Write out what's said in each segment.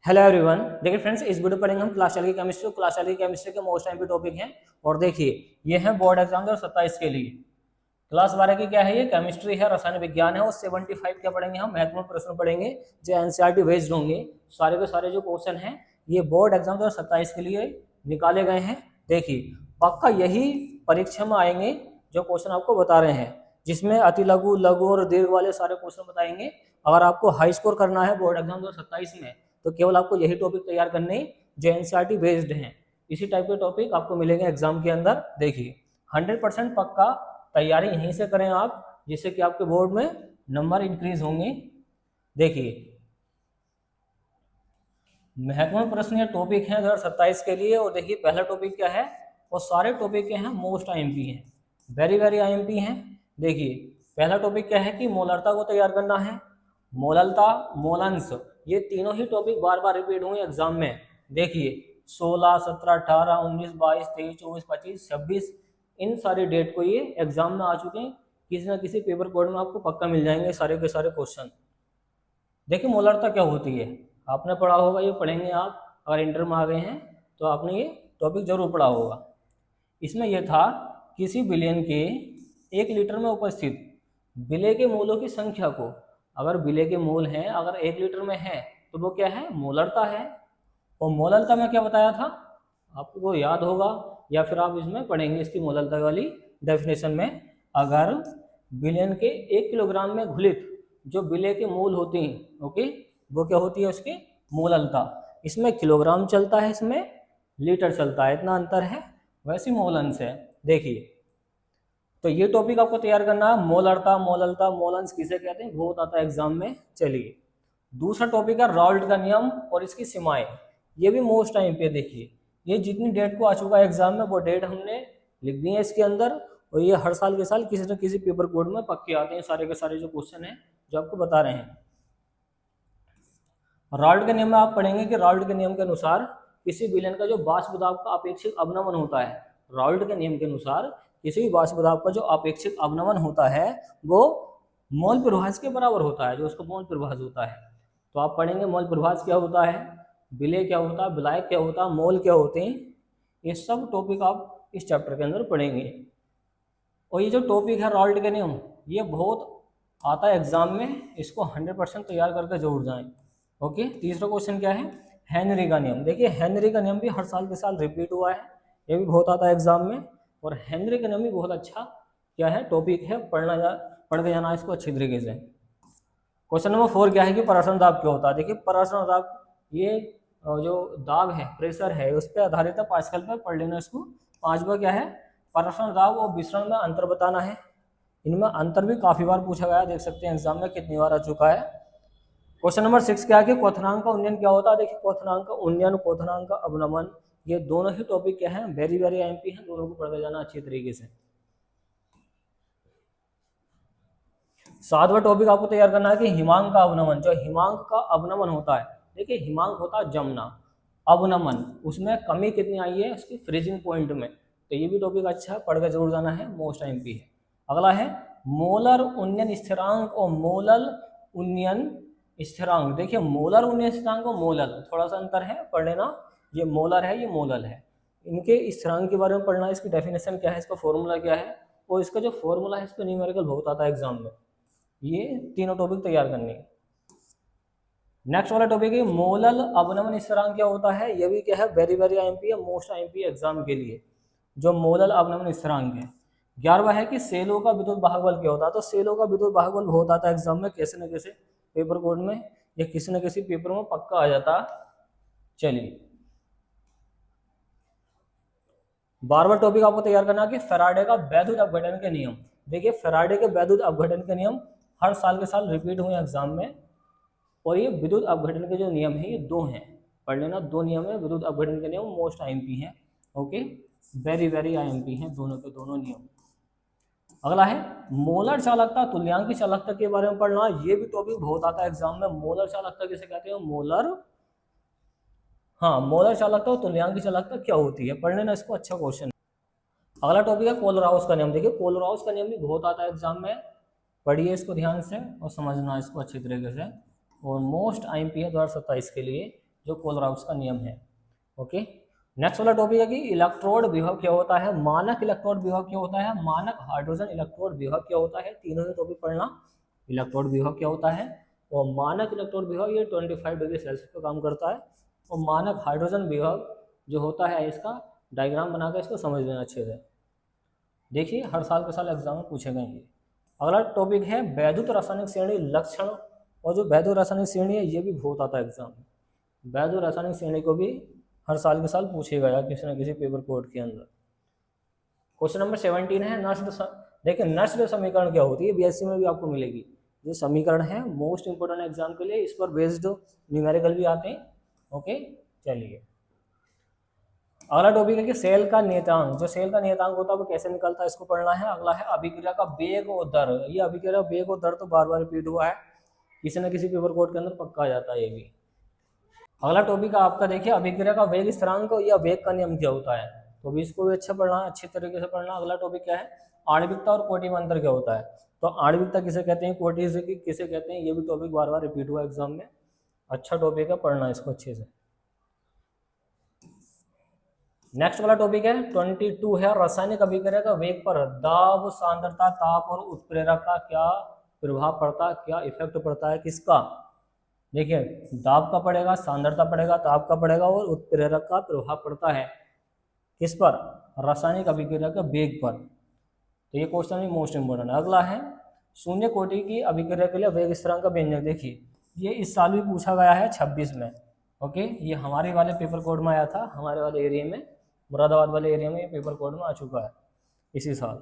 Hello everyone. देखिए friends, इस video पढ़ेंगे हम क्लास 12 की केमिस्ट्री। क्लास 12 की केमिस्ट्री के मोस्ट टाइम पे टॉपिक हैं और देखिए ये है बोर्ड एग्जाम 2027 के लिए। क्लास 12 की क्या है, ये केमिस्ट्री है, रसायन विज्ञान है और 75 क्या पढ़ेंगे हम, महत्वपूर्ण प्रश्न पढ़ेंगे जो एनसीईआरटी बेस्ड होंगे। सारे के सारे जो क्वेश्चन हैं ये बोर्ड एग्जाम 2027 के लिए निकाले गए हैं। देखिए पक्का यही परीक्षा में आएंगे जो क्वेश्चन आपको बता रहे हैं, जिसमें अति लघु, लघु और दीर्घ वाले सारे क्वेश्चन बताएंगे। अगर आपको हाई स्कोर करना है बोर्ड एग्जाम 2027 में तो केवल आपको यही टॉपिक तैयार करने जो एनसीईआरटी बेस्ड हैं। इसी टाइप के टॉपिक आपको मिलेंगे एग्जाम के अंदर। देखिए 100% पक्का तैयारी यहीं से करें आप, जिससे कि आपके बोर्ड में नंबर इंक्रीज होंगे। देखिए महत्वपूर्ण प्रश्न या टॉपिक है 2027 के लिए। और देखिए पहला टॉपिक क्या है, और सारे टॉपिक क्या हैं, मोस्ट आईएमपी हैं, वेरी वेरी आईएमपी हैं। देखिए पहला टॉपिक क्या है कि मोलरता को तैयार करना है। मोललता, मोलंस, ये तीनों ही टॉपिक बार बार रिपीट हुए एग्जाम में। देखिए 16, 17, 18, 19, 22, 23, 24, 25, 26 इन सारे डेट को ये एग्जाम में आ चुके हैं। किसी ना किसी पेपर कोड में आपको पक्का मिल जाएंगे सारे के सारे क्वेश्चन। देखिए मोलरता क्या होती है, आपने पढ़ा होगा, ये पढ़ेंगे आप। अगर इंटर में आ गए हैं तो आपने ये टॉपिक जरूर पढ़ा होगा। इसमें यह था किसी विलेन के 1 लीटर में उपस्थित विलेय के मोलों की संख्या को, अगर विलेय के मोल हैं अगर 1 लीटर में है तो वो क्या है, मोलरता है। और मोलरता में क्या बताया था आपको याद होगा, या फिर आप इसमें पढ़ेंगे इसकी मोलरता वाली डेफिनेशन में। अगर विलेन के 1 किलोग्राम में घुलित जो विलेय के मोल होते हैं, ओके, वो क्या होती है उसकी मोललता। इसमें किलोग्राम चलता है, इसमें लीटर चलता है, इतना अंतर है। वैसी मोलंस है। देखिए तो ये टॉपिक आपको तैयार करना है, मोलरता, मोललता, मोलंस किसे कहते हैं, बहुत आता है एग्जाम में। चलिए दूसरा टॉपिक है राउल्ट का नियम और इसकी सीमाएं। ये भी मोस्ट टाइम पे। देखिए ये जितनी डेट को आ चुका है एग्जाम में वो डेट हमने लिख दी है इसके अंदर, और ये हर साल के साल किसी न किसी पेपर कोड में पक्के आते हैं सारे के सारे जो क्वेश्चन हैं जो आपको बता रहे हैं। राल्ट के नियम में आप पढ़ेंगे कि राल्ट के नियम के अनुसार किसी विलेन का जो वाष्प दाब का अपेक्षित अवनमन होता है, राल्ट के नियम के अनुसार किसी भी वाष्प दाब का जो अपेक्षित अवनमन होता है वो मोल प्रभास के बराबर होता है, जो उसका मोल प्रभास होता है। तो आप पढ़ेंगे मोल प्रभास क्या होता है, विलेय क्या होता है, विलायक क्या होता है, मोल क्या होते हैं, ये सब टॉपिक आप इस चैप्टर के अंदर पढ़ेंगे। और ये जो टॉपिक है राल्ट के नियम, ये बहुत आता है एग्जाम में, इसको 100% तैयार करके जरूर जाएं। ओके, तीसरा क्वेश्चन क्या है, हेनरी का नियम। देखिए हेनरी का नियम भी हर साल के साल रिपीट हुआ है, ये भी बहुत आता है एग्जाम में। और हेनरी का नियम भी बहुत अच्छा क्या है टॉपिक है, पढ़ के जाना इसको अच्छी तरीके से। क्वेश्चन नंबर 4 क्या है कि परासरण दाब क्या होता है। देखिए परासरण दाब ये जो दाब है, प्रेशर है, उस पर आधारित है, पास्कल पे पढ़ लेना इसको। 5वां क्या है, परासरण दाब और विसरण में अंतर बताना है। इनमें अंतर भी काफी बार पूछा गया, देख सकते हैं एग्जाम में कितनी बार आ चुका है। क्वेश्चन नंबर 6 क्या है कि क्वथनांक का उन्नयन क्या होता है। देखिए क्वथनांक का उन्नयन, क्वथनांक का अवनमन, ये दोनों ही टॉपिक क्या है, वेरी वेरी आईएमपी हैं, दोनों को पढ़ते जाना अच्छी तरीके से। 7वां टॉपिक आपको तैयार करना है कि हिमांक का अवनमन। जो हिमांक का अवनमन होता है, देखिए हिमांक होता है जमना, अवनमन उसमें कमी कितनी आई है उसकी फ्रीजिंग पॉइंट में। तो ये भी टॉपिक अच्छा है, पढ़ के जरूर जाना है, मोस्ट आईएमपी है। अगला है मोलर उन्नयन स्थिरांक और मोलल उन्नयन स्थिरांक। देखिए मोलर उन्नयन स्थिरांक और मोलल थोड़ा सा अंतर है, पढ़ लेना। ये मोलर है, ये मोलल है, इनके स्थिरांक के बारे में पढ़ना, इसकी डेफिनेशन क्या है, इसका फॉर्मूला क्या है, और इसका जो फॉर्मूला है इस पर न्यूमेरिकल बहुत आता है एग्जाम में। ये तीनों टॉपिक तैयार करने हैं। नेक्स्ट वाला टॉपिक है मोलल अवनमन स्थिरांक क्या होता है। ये भी क्या है, वेरी वेरी आईएमपी है, मोस्ट आईएमपी एग्जाम के लिए जो मोलल अवनमन स्थिरांक है। 11वां है कि सेलों का विद्युत वाहक बल क्या होता है। तो सेलों का विद्युत वाहक बल बहुत आता है एग्जाम में, कैसे न कैसे पेपर कोड में या किसी न किसी पेपर में पक्का आ जाता। चलिए 12वां टॉपिक आपको तैयार करना है कि फैराडे का वैद्युत अपघटन के नियम। देखिए फैराडे के वैद्युत अपघटन के नियम हर साल के साल रिपीट हुए एग्जाम में। और ये विद्युत अपघटन के जो नियम है ये 2 हैं, पढ़ लेना, 2 नियम है विद्युत अपघटन के नियम, मोस्ट आईएमपी हैं। ओके, वेरी वेरी आईएमपी हैं दोनों के दोनों नियम। अगला है मोलर चालकता, तुल्यांक चालकता के बारे में पढ़ना। ये भी टॉपिक बहुत आता है एग्जाम में। मोलर चालकता किसे कहते हैं, मोलर, हाँ मोलर चालकता और तुल्यांक चालकता क्या होती है, पढ़ लेना इसको, अच्छा क्वेश्चन। अगला टॉपिक है कोलराउस का नियम। देखिए कोलराउस का नियम भी बहुत आता है एग्जाम में, पढ़िए इसको ध्यान से और समझना इसको अच्छी तरीके से। और मोस्ट आईएमपी है 2027 के लिए जो कोलराउस का नियम है। ओके, नेक्स्ट वाला टॉपिक है कि इलेक्ट्रोड विभव क्या होता है, मानक इलेक्ट्रोड विभव क्या होता है, मानक हाइड्रोजन इलेक्ट्रोड विभव क्या होता है। तीनों ही टॉपिक पढ़ना। इलेक्ट्रोड विभव क्या होता है और मानक इलेक्ट्रोड विभव ये 25 डिग्री सेल्सियस पे काम करता है। और मानक हाइड्रोजन विभव जो होता है इसका डायग्राम बनाकर इसको समझ लेना अच्छे से। देखिए हर साल के साल एग्जाम में पूछे गए ये। अगला टॉपिक है वैद्युत रासायनिक श्रेणी लक्षण। और जो वैद्युत रासायनिक श्रेणी है ये भी बहुत आता है एग्जाम में। वैद्युत रासायनिक श्रेणी को भी हर साल के साल पूछे गया किसी न किसी पेपर कोड के अंदर। क्वेश्चन नंबर 17 है नष्ट। देखिए नष्ट समीकरण क्या होती है, बीएससी में भी आपको मिलेगी। ये समीकरण है मोस्ट इंपोर्टेंट एग्जाम के लिए, इस पर बेस्ड न्यूमेरिकल भी आते हैं। ओके चलिए अगला टॉपिक है कि सेल का नियतांक। जो सेल का नियतांक होता है वो कैसे निकलता है इसको पढ़ना है। अगला है अभिक्रिया का वेग और दर। ये अभिक्रिया वेग और दर तो बार बार रिपीट हुआ है, किसी न किसी पेपर कोड के अंदर पक्का आ जाता है ये भी। अगला टॉपिक आपका देखिए अभिक्रिया का वेग स्थिरांक या वेग का नियम क्या होता है, तो भी इसको भी अच्छा पढ़ना, अच्छी तरीके से पढ़ना। अगला टॉपिक क्या है आणविकता और कोटि में अंतर क्या होता है। तो आणविकता किसे कहते हैं, कोटि से किसे कहते हैं, ये भी टॉपिक बार बार रिपीट हुआ एग्जाम में। अच्छा टॉपिक है, पढ़ना इसको अच्छे से। नेक्स्ट वाला टॉपिक है 22 है रासायनिक अभिक्रिया का वेग पर दाब, सांद्रता, ताप और उत्प्रेरक का क्या प्रभाव पड़ता है, क्या इफेक्ट पड़ता है किसका। देखिए दाब का पड़ेगा, सांद्रता पड़ेगा, ताप का पड़ेगा और उत्प्रेरक का प्रभाव पड़ता है किस पर, रासायनिक अभिक्रिया के वेग पर। तो ये क्वेश्चन भी मोस्ट इंपोर्टेंट है। अगला है शून्य कोटि की अभिक्रिया के लिए वेग स्थिरांक का व्यंजक। देखिए ये इस साल भी पूछा गया है 26 में। ओके ये हमारे वाले पेपर कोड में आया था, हमारे वाले एरिया में, मुरादाबाद वाले एरिया में ये पेपर कोड में आ चुका है इसी साल।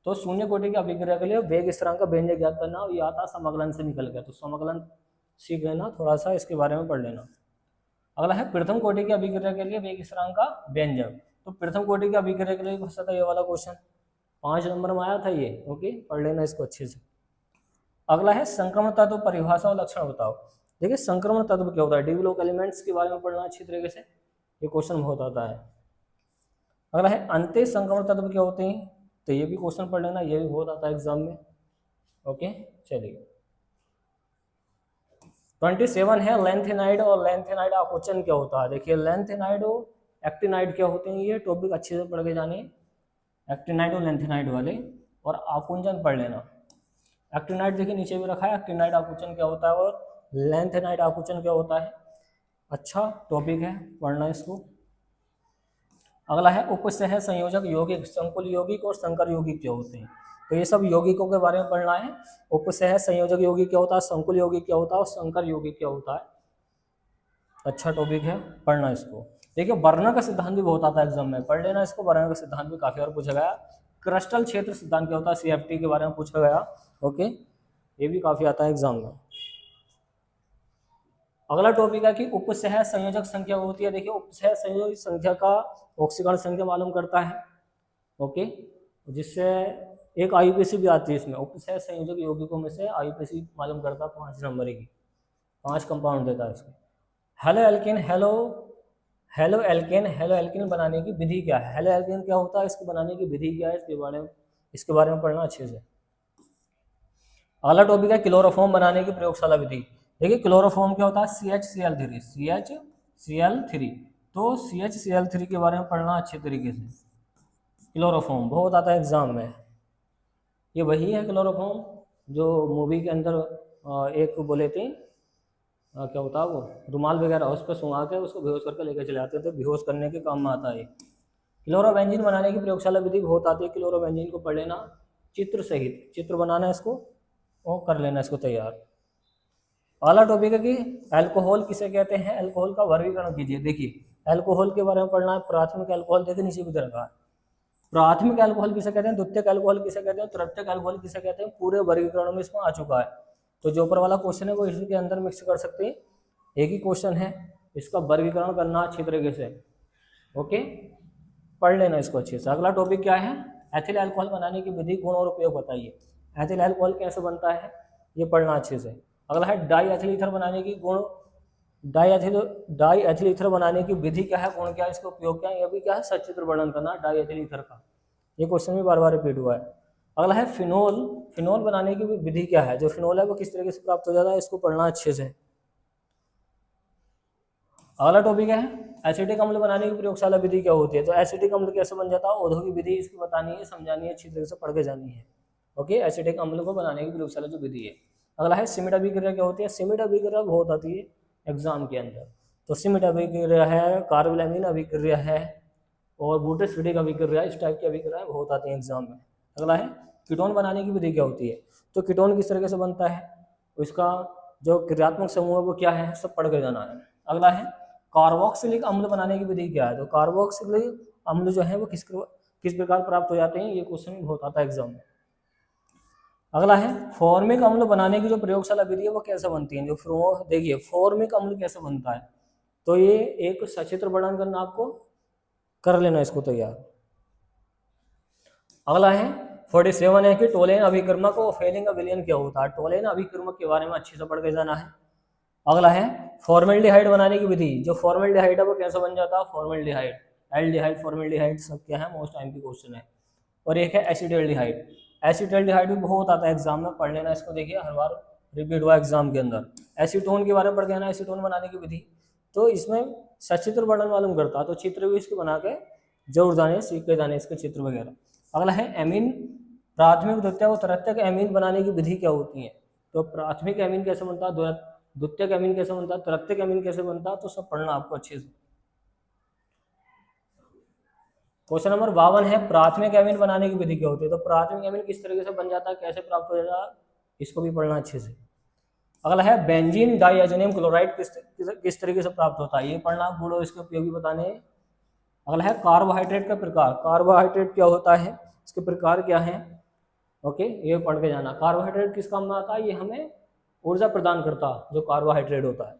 तो शून्य कोटि की अभिक्रिया के लिए वेग स्थिरांक का व्यंजक याद करना, और ये आता समगलन से निकल गया, तो समगलन सीख लेना, थोड़ा सा इसके बारे में पढ़ लेना। अगला है प्रथम कोटि की अभिक्रिया के लिए वेग स्थिरांक का व्यंजक। तो प्रथम कोटि की अभिक्रिया के लिए पूछा था ये वाला क्वेश्चन, 5 नंबर में आया था ये। ओके पढ़ लेना इसको अच्छे से। अगला है संक्रमण तत्व परिभाषा और लक्षण बताओ। देखिए संक्रमण तत्व क्या होता है, डी ब्लॉक एलिमेंट्स के बारे में पढ़ना अच्छी तरीके से, ये क्वेश्चन बहुत आता है। अगला है अंत्य संक्रमण तत्व क्या होते हैं, तो ये भी क्वेश्चन पढ़ लेना, ये भी बहुत आता है एग्जाम में। ओके चलिए 27 है लेंथेनाइड और लेंथेनाइड आकुंचन क्या होता है। देखिए लेंथेनाइड और एक्टिनाइड क्या होते हैं, ये टॉपिक अच्छे से पढ़ के जानिए, एक्टिनाइड और लेंथेनाइड वाले। और आकुंचन पढ़ लेना। एक्टिनाइड देखिए नीचे भी रखा है, एक्टिनाइड आकुंचन क्या होता है और लेंथेनाइड आकुंचन क्या होता है। अच्छा टॉपिक है, पढ़ना इसको। अगला है उपसह संयोजक यौगिक, संकुल यौगिक और संकर यौगिक क्या होते हैं। तो ये सब यौगिकों के बारे में पढ़ना है। उपसह संयोजक यौगिक क्या होता है, संकुल यौगिक क्या होता है और संकर यौगिक क्या होता है। अच्छा टॉपिक है, पढ़ना इसको। देखिए वर्णन का सिद्धांत भी बहुत आता है एग्जाम में, पढ़ लेना इसको। वर्णन का सिद्धांत भी काफी बार पूछा गया। क्रिस्टल क्षेत्र सिद्धांत क्या होता है, सीएफटी के बारे में पूछा गया। ओके ये भी काफी आता है एग्जाम में। अगला टॉपिक है कि उपसह संयोजक संख्या होती है। देखिए उपसह संयोजक संख्या का ऑक्सीकरण संख्या मालूम करता है। ओके जिससे एक आईयूपीएसी भी आती है इसमें, उपसह संयोजक यौगिकों में से आईयूपीएसी मालूम करता है 5 नंबर की, 5 कंपाउंड देता है इसको। हेलो एल्केन हेलो एल्केन बनाने की विधि क्या है, हेलो एल्केन क्या होता है, इसको बनाने की विधि क्या है, इसके बारे में पढ़ना अच्छे से। अगला टॉपिक है क्लोरोफॉर्म बनाने की प्रयोगशाला विधि। देखिए क्लोरोफॉर्म क्या होता है, CHCl3 तो CHCl3 के बारे में पढ़ना अच्छे तरीके से। क्लोरोफॉर्म बहुत आता है एग्जाम में, ये वही है क्लोरोफॉर्म जो मूवी के अंदर एक बोले थे क्या होता है वो रुमाल वगैरह उस पर सुंघा के उसको बेहोश करके लेकर चले आते थे, बेहोश करने के काम में आता है। क्लोरोबेंजीन बनाने की प्रयोगशाला विधि बहुत आती है, क्लोरोबेंजीन को पढ़ लेना चित्र सहित, चित्र बनाना इसको और कर लेना इसको तैयार। अगला टॉपिक है कि अल्कोहल किसे कहते हैं, अल्कोहल का वर्गीकरण कीजिए। देखिए अल्कोहल के बारे में पढ़ना है। प्राथमिक अल्कोहल देखिए नीचे की तरफ है, प्राथमिक अल्कोहल किसे कहते हैं, द्वितीयक अल्कोहल किसे कहते हैं, तृतीयक अल्कोहल किसे कहते हैं, पूरे वर्गीकरण में इसमें आ चुका है। तो जो ऊपर वाला क्वेश्चन है वो इसके अंदर मिक्स कर सकते हैं, एक ही क्वेश्चन है, इसका वर्गीकरण करना अच्छी तरीके से। ओके पढ़ लेना इसको अच्छे से। अगला टॉपिक क्या है, एथिल अल्कोहल बनाने की विधि, गुण और उपयोग बताइए। एथिल अल्कोहल कैसे बनता है ये पढ़ना अच्छे से। अगला है डाई एथिल ईथर बनाने की गुण, डाई एथिल ईथर बनाने की विधि क्या है, गुण क्या है, इसका उपयोग क्या है, यह भी क्या है सचित्र वर्णन करना डाई एथिल ईथर का। ये क्वेश्चन भी बार बार रिपीट हुआ है। अगला है फिनोल बनाने की विधि क्या है, जो फिनोल है वो किस तरीके से प्राप्त हो जाता है, इसको पढ़ना अच्छे से। अगला टॉपिक है एसिटिक अम्ल बनाने की प्रयोगशाला विधि क्या होती है। तो एसिटिक अम्ल कैसे बन जाता है, औद्योगिक विधि इसकी बतानी है, समझानी है, अच्छी तरह से पढ़ के जानी है। ओके, एसिटिक अम्ल को बनाने की प्रयोगशाला जो विधि है। अगला है सिमिट अभिक्रिया क्या होती है। सिमिट अभिक्रिया बहुत आती है एग्जाम के अंदर। तो सिमिट अभिक्रिया है, कार्बोलैमिन अभिक्रिया है और बूटेस्फिटिक अभिक्रिया, इस टाइप की अभिक्रियाएं बहुत आती हैं एग्जाम में। अगला है कीटोन बनाने की विधि क्या होती है। तो कीटोन किस तरीके से बनता है, इसका जो क्रियात्मक समूह है वो क्या है, सब पढ़ के जाना है। अगला है कार्बोक्सिलिक अम्ल बनाने की विधि क्या है। तो कार्बोक्सिलिक अम्ल जो है वो किस प्रकार प्राप्त हो जाते हैं, ये क्वेश्चन बहुत आता है एग्जाम में। अगला है फॉर्मिक अम्ल बनाने की जो प्रयोगशाला विधि है वो कैसे बनती है। जो देखिए फॉर्मिक अम्ल कैसे बनता है, तो ये एक सचित्र वर्णन करना, आपको कर लेना इसको तैयार। अगला है 47 है कि टोलेन अभिकर्मक और फेलिंग विलयन क्या होता है। टोलेन अभिकर्मक के बारे में अच्छे से पढ़ के जाना है। अगला है फॉर्मेल्डिहाइड बनाने की विधि। जो फॉर्मेल्डिहाइड है वो कैसे बन जाता है, फॉर्मेल्डिहाइड, एल्डिहाइड, फॉर्मेल्डिहाइड सब क्या है, मोस्ट टाइम की क्वेश्चन है। और एक है एसिटाल्डिहाइड। एसिटाल्डिहाइड भी बहुत आता है एग्जाम में, पढ़ लेना इसको, देखिए हर बार रिपीट हुआ एग्जाम के अंदर। एसीटोन के बारे में पढ़ के आना, एसीटोन बनाने की विधि। तो इसमें सचित्र वर्णन मालूम करता है, तो चित्र भी इसके बना के जरूर जाने, सीख के जाने इसके चित्र वगैरह। अगला है एमीन, प्राथमिक द्वितीयक और तृतीयक एमीन बनाने की विधि क्या होती है। तो प्राथमिक एमीन कैसे बनता है, द्वितीयक एमीन कैसे बनता है, तृतीयक एमीन कैसे बनता है, तो सब पढ़ना आपको अच्छे से। क्वेश्चन नंबर 52 है प्राथमिक एमीन बनाने की विधि क्या होती है। तो प्राथमिक एमीन किस तरीके से बन जाता है, कैसे प्राप्त हो जाता है, इसको भी पढ़ना अच्छे से। अगला है बेंजीन डाइअजोनियम क्लोराइड किस तरीके से प्राप्त होता है, ये पढ़ना, बूढ़ो इसके उपयोगी बताने। अगला है कार्बोहाइड्रेट का प्रकार। कार्बोहाइड्रेट क्या होता है, इसके प्रकार क्या है, ओके, ये पढ़ के जाना। कार्बोहाइड्रेट किस काम में आता है, ये हमें ऊर्जा प्रदान करता है जो कार्बोहाइड्रेट होता है।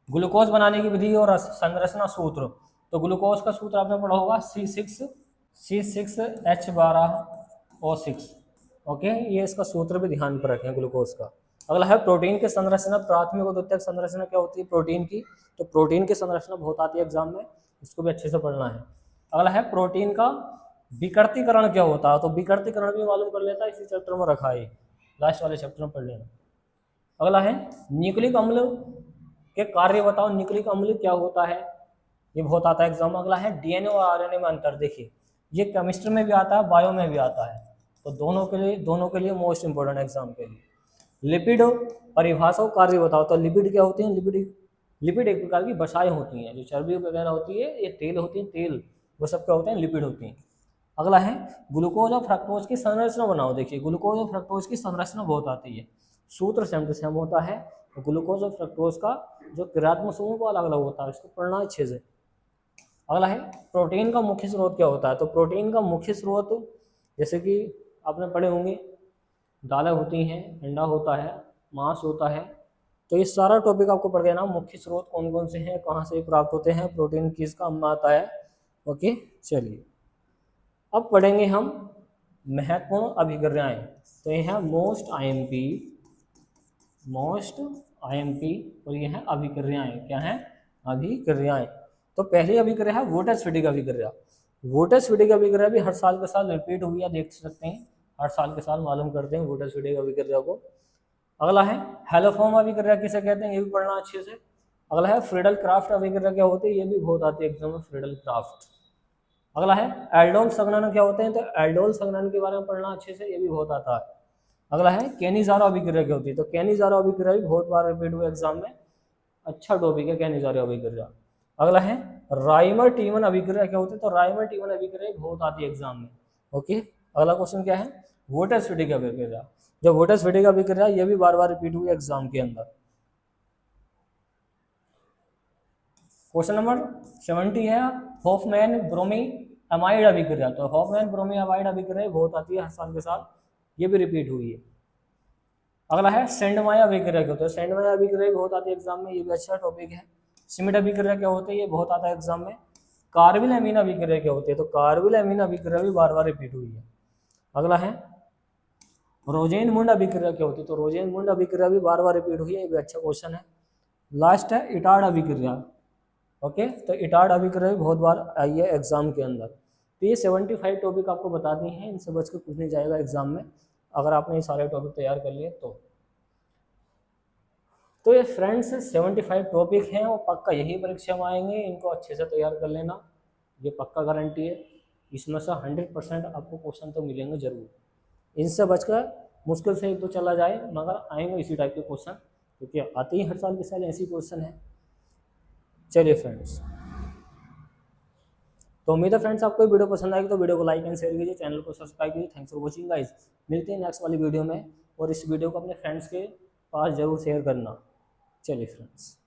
ग्लूकोज बनाने की विधि और संरचना सूत्र। तो ग्लूकोज का सूत्र आपने पढ़ा होगा C6H12O6। ओके, ये इसका सूत्र भी ध्यान पर रखें ग्लूकोज का। अगला है प्रोटीन की संरचना, प्राथमिक और द्वितीयक संरचना क्या होती है प्रोटीन की। तो प्रोटीन की संरचना बहुत आती है एग्जाम में, इसको भी अच्छे से पढ़ना है। अगला है प्रोटीन का विकृतीकरण क्या होता है। तो विकृतीकरण भी मालूम कर लेता है, इसी चैप्टर में रखा है, लास्ट वाले चैप्टर में पढ़ लेना। अगला है न्यूक्लिक अम्ल के कार्य बताओ, न्यूक्लिक अम्ल क्या होता है, ये बहुत आता है एग्जाम में। अगला है डीएनए और आरएनए में अंतर। देखिए ये केमिस्ट्री में भी आता है, बायो में भी आता है, तो दोनों के लिए मोस्ट इंपोर्टेंट एग्जाम के लिए। लिपिड परिभाषा और कार्य बताओ। तो लिपिड क्या होती है, लिपिड एक प्रकार की वसाएं होती हैं, जो चर्बी वगैरह होती है, ये तेल होती है, तेल, वो सब क्या होते हैं, लिपिड होती हैं। अगला है ग्लूकोज और फ्रक्टोज की संरचना बनाओ। देखिए ग्लूकोज और फ्रक्टोज की संरचना बहुत आती है, सूत्र सेम टू सेम होता है। ग्लूकोज और फ्रक्टोज का जो क्रियात्मक समूह वो अलग अलग होता है, इसको पढ़ना अच्छे से। अगला है प्रोटीन का मुख्य स्रोत क्या होता है। तो प्रोटीन का मुख्य स्रोत जैसे कि आपने पढ़े होंगे, दालें होती हैं, अंडा होता है, मांस होता है, तो ये सारा टॉपिक आपको पढ़ गया ना। मुख्य स्रोत कौन कौन से हैं, कहाँ से प्राप्त होते हैं, प्रोटीन किस काम में आता है। ओके, चलिए अब पढ़ेंगे हम महत्वपूर्ण अभिक्रियाएं। तो ये है मोस्ट आईएमपी और ये है अभिक्रियाएं। क्या है, अभिक्रियाएं। तो पहली अभिक्रिया है वोटरस्फीटिक अभिक्रिया। वोटरस्फीटिक अभिक्रिया भी हर साल के साल रिपीट हुई है, देख सकते हैं, हर साल के साल मालूम करते हैं वोटरस्फीटिक अभिक्रिया को। अगला है हेलोफॉर्म अभिक्रिया किसे कहते हैं, ये भी पढ़ना अच्छे से। अगला है फ्रीडल क्राफ्ट अभिक्रिया क्या होती है, ये भी बहुत आती है एग्जाम में, फ्रीडल क्राफ्ट। अगला है एल्डोल संघनन क्या होते हैं। तो एल्डोल संघनन के बारे में पढ़ना अच्छे से, ये भी बहुत आता है। अगला है केनिज़ारो अभिक्रिया क्या होती है। तो केनिज़ारो अभिक्रिया भी बहुत बार रिपीट हुआ एग्जाम में, अच्छा टॉपिक है केनिज़ारो अभिक्रिया। अगला है राइमर टीमन अभिक्रिया क्या होती है। तो राइमर टीमन अभिक्रिया बहुत आती है एग्जाम में। ओके, अगला क्वेश्चन क्या है, वोटरस्फीटिक अभिक्रिया। जो वोटरस्फीटिक अभिक्रिया ये भी बार बार रिपीट हुई एग्जाम के अंदर। क्वेश्चन नंबर 70 है हॉफमैन ब्रोमी अमाइड अभिक्रिया। तो हॉफमैन ब्रोमी अमाइड अभिक्रिया बहुत आती है हर साल के साल, ये भी रिपीट हुई है। अगला है सेंडमाया अभिक्रिया क्या होता है। सेंडमाया अभिक्रिया बहुत आती है एग्जाम में, ये भी अच्छा टॉपिक है। सिमिट अभिक्रिया क्या होती है, ये बहुत आता है एग्जाम में। कार्बिल एमीन अभिक्रिया क्या होती है। तो कार्बिल एमीन अभिक्रिया भी बार बार रिपीट हुई है। अगला है रोजेन मुंड अभिक्रिया क्या होती है। तो रोजेन मुंड अभिक्रिया भी बार बार रिपीट हुई है, ये भी अच्छा क्वेश्चन है। लास्ट है इटार्ड अभिक्रिया। ओके, तो इटार्ड अभिक्रिया भी बहुत बार आई है एग्जाम के अंदर। तो ये 75 टॉपिक आपको बता दिए हैं, इनसे बच के कुछ नहीं जाएगा एग्जाम में, अगर आपने ये सारे टॉपिक तैयार कर लिए तो। तो ये फ्रेंड्स 75 टॉपिक हैं और पक्का यही परीक्षा में आएंगे, इनको अच्छे से तैयार कर लेना, ये पक्का गारंटी है। इसमें से 100% आपको क्वेश्चन तो मिलेंगे जरूर, इनसे बचकर मुश्किल से एक तो चला जाए, मगर आएंगे इसी टाइप के क्वेश्चन, क्योंकि आते ही हर साल के साल ऐसी क्वेश्चन है। चलिए फ्रेंड्स, तो उम्मीद है फ्रेंड्स आपको वीडियो पसंद आएगी, तो वीडियो को लाइक एंड शेयर कीजिए, चैनल को सब्सक्राइब कीजिए। थैंक्स फॉर वॉचिंग गाइस, मिलते हैं नेक्स्ट वाली वीडियो में, और इस वीडियो को अपने फ्रेंड्स के पास जरूर शेयर करना। चलिए फ्रेंड्स।